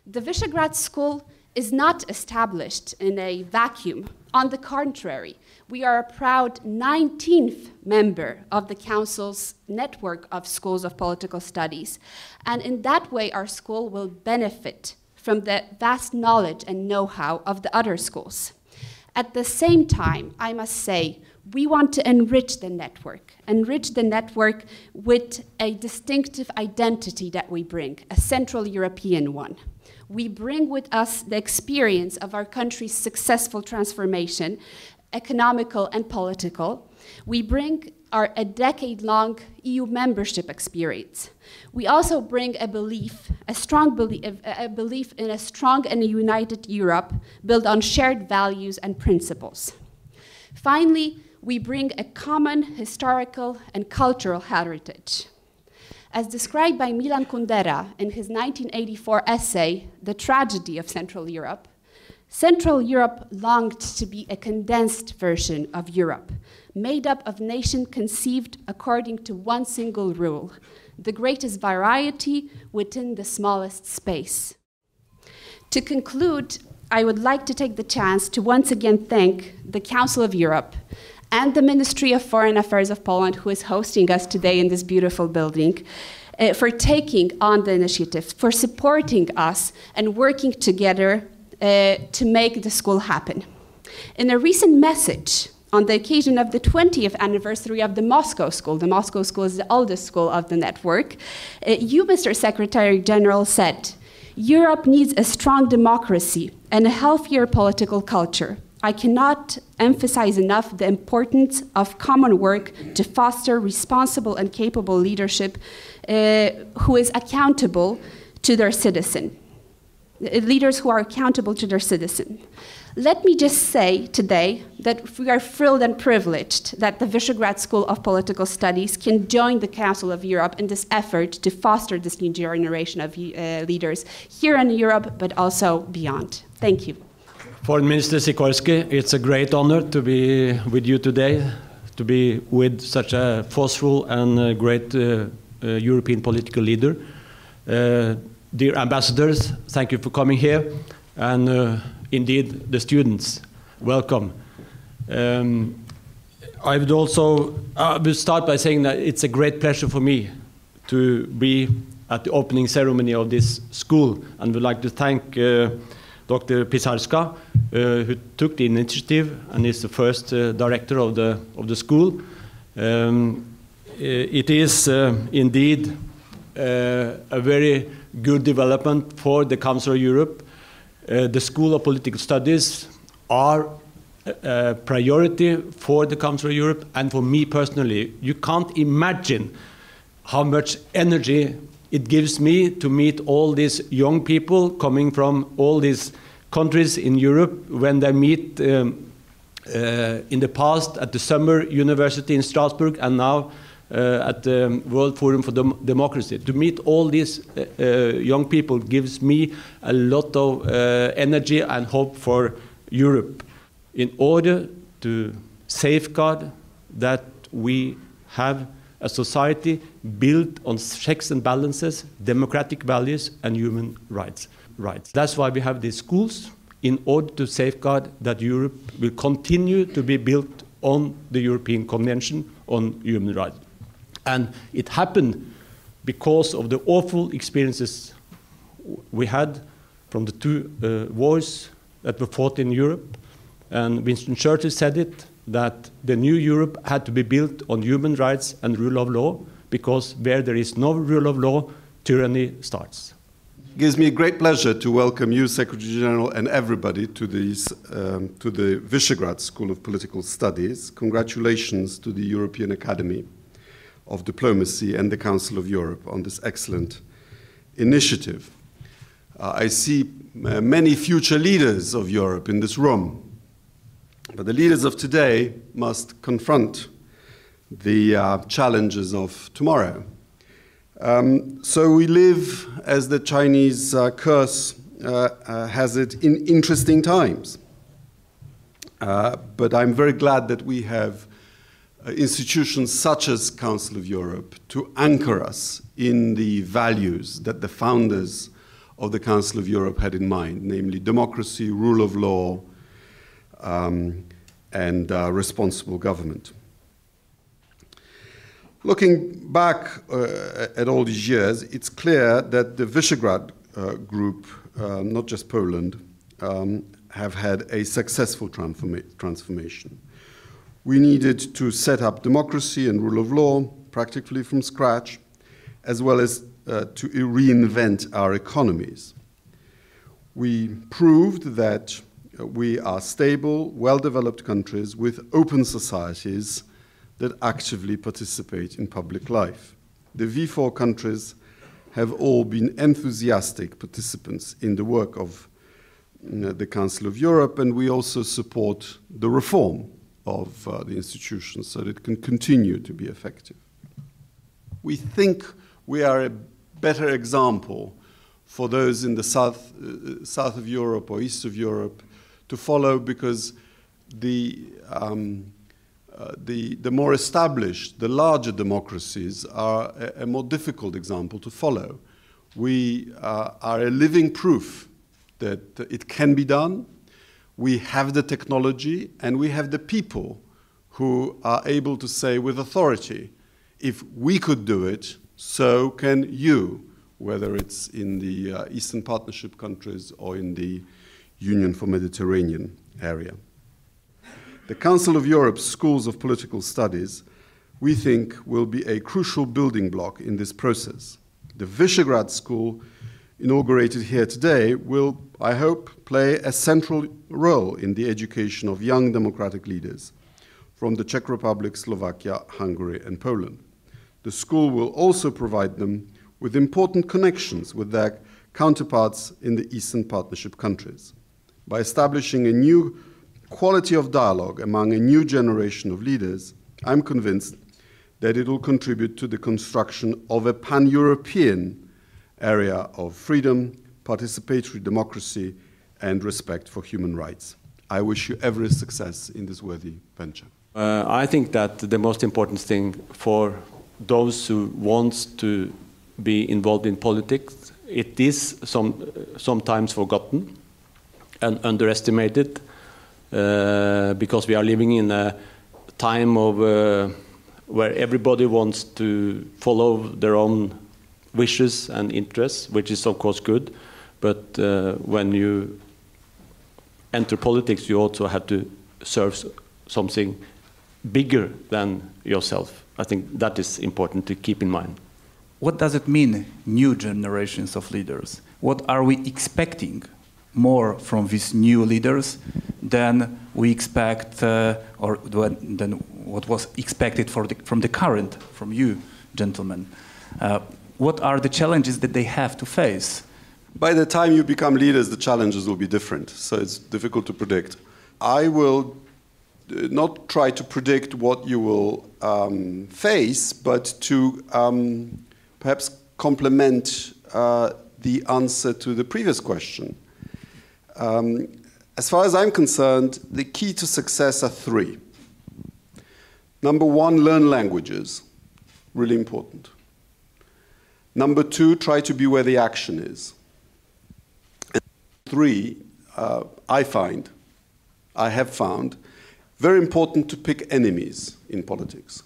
The Visegrad School is not established in a vacuum. On the contrary, we are a proud 19th member of the Council's network of schools of political studies. And in that way, our school will benefit from the vast knowledge and know-how of the other schools. At the same time, I must say, we want to enrich the network with a distinctive identity that we bring, a Central European one. We bring with us the experience of our country's successful transformation, economical and political. We bring a decade-long EU membership experience. We also bring a belief in a strong and united Europe built on shared values and principles. Finally, we bring a common historical and cultural heritage. As described by Milan Kundera in his 1984 essay, The Tragedy of Central Europe longed to be a condensed version of Europe, made up of nations conceived according to one single rule, the greatest variety within the smallest space. To conclude, I would like to take the chance to once again thank the Council of Europe and the Ministry of Foreign Affairs of Poland, who is hosting us today in this beautiful building, for taking on the initiative, for supporting us and working together to make the school happen. In a recent message on the occasion of the 20th anniversary of the Moscow School is the oldest school of the network, you, Mr. Secretary General, said, "Europe needs a strong democracy and a healthier political culture. I cannot emphasize enough the importance of common work to foster responsible and capable leadership who is accountable to their citizen. Leaders who are accountable to their citizen." Let me just say today that we are thrilled and privileged that the Visegrad School of Political Studies can join the Council of Europe in this effort to foster this new generation of leaders here in Europe, but also beyond. Thank you. Foreign Minister Sikorski, it's a great honor to be with you today, to be with such a forceful and great European political leader. Dear ambassadors, thank you for coming here, and indeed the students, welcome. I would start by saying that it's a great pleasure for me to be at the opening ceremony of this school, and would like to thank Dr. Pisarska, who took the initiative and is the first director of the school. It is indeed a very good development for the Council of Europe. The School of Political Studies are a priority for the Council of Europe, and for me personally. You can't imagine how much energy it gives me to meet all these young people coming from all these countries in Europe when they meet in the past at the Summer University in Strasbourg, and now at the World Forum for Democracy. To meet all these young people gives me a lot of energy and hope for Europe. In order to safeguard that we have a society built on checks and balances, democratic values, and human rights. That's why we have these schools, in order to safeguard that Europe will continue to be built on the European Convention on Human Rights. And it happened because of the awful experiences we had from the two wars that were fought in Europe. And Winston Churchill said it, that the new Europe had to be built on human rights and rule of law, because where there is no rule of law, tyranny starts. It gives me a great pleasure to welcome you, Secretary General, and everybody to the Visegrad School of Political Studies. Congratulations to the European Academy of Diplomacy and the Council of Europe on this excellent initiative. I see many future leaders of Europe in this room, but the leaders of today must confront the challenges of tomorrow. So we live, as the Chinese curse has it in interesting times. But I'm very glad that we have institutions such as Council of Europe to anchor us in the values that the founders of the Council of Europe had in mind, namely democracy, rule of law, and responsible government. Looking back at all these years, it's clear that the Visegrad group, not just Poland, have had a successful transformation. We needed to set up democracy and rule of law practically from scratch, as well as to reinvent our economies. We proved that we are stable, well-developed countries with open societies that actively participate in public life. The V4 countries have all been enthusiastic participants in the work of the Council of Europe, and we also support the reform of the institutions so that it can continue to be effective. We think we are a better example for those in the south of Europe or east of Europe to follow, because the more established, the larger democracies are a more difficult example to follow. We are a living proof that it can be done. We have the technology and we have the people who are able to say with authority, if we could do it, so can you, whether it's in the Eastern Partnership countries or in the Union for Mediterranean area. The Council of Europe's Schools of Political Studies, we think, will be a crucial building block in this process. The Visegrad School, inaugurated here today, will, I hope, play a central role in the education of young democratic leaders from the Czech Republic, Slovakia, Hungary, and Poland. The school will also provide them with important connections with their counterparts in the Eastern Partnership countries. By establishing a new quality of dialogue among a new generation of leaders, I'm convinced that it will contribute to the construction of a pan-European area of freedom, participatory democracy, and respect for human rights. I wish you every success in this worthy venture. I think that the most important thing for those who want to be involved in politics, it is sometimes forgotten and underestimated, because we are living in a time of where everybody wants to follow their own wishes and interests, which is of course good, but when you enter politics, you also have to serve something bigger than yourself. I think that is important to keep in mind. What does it mean, new generations of leaders? What are we expecting more from these new leaders than we expect, or than what was expected from the current, from you, gentlemen? What are the challenges that they have to face? By the time you become leaders, the challenges will be different, so it's difficult to predict. I will not try to predict what you will face, but to perhaps complement the answer to the previous question. As far as I'm concerned, the key to success are three. Number one, learn languages, really important. Number two, try to be where the action is. And three, I have found, very important to pick enemies in politics.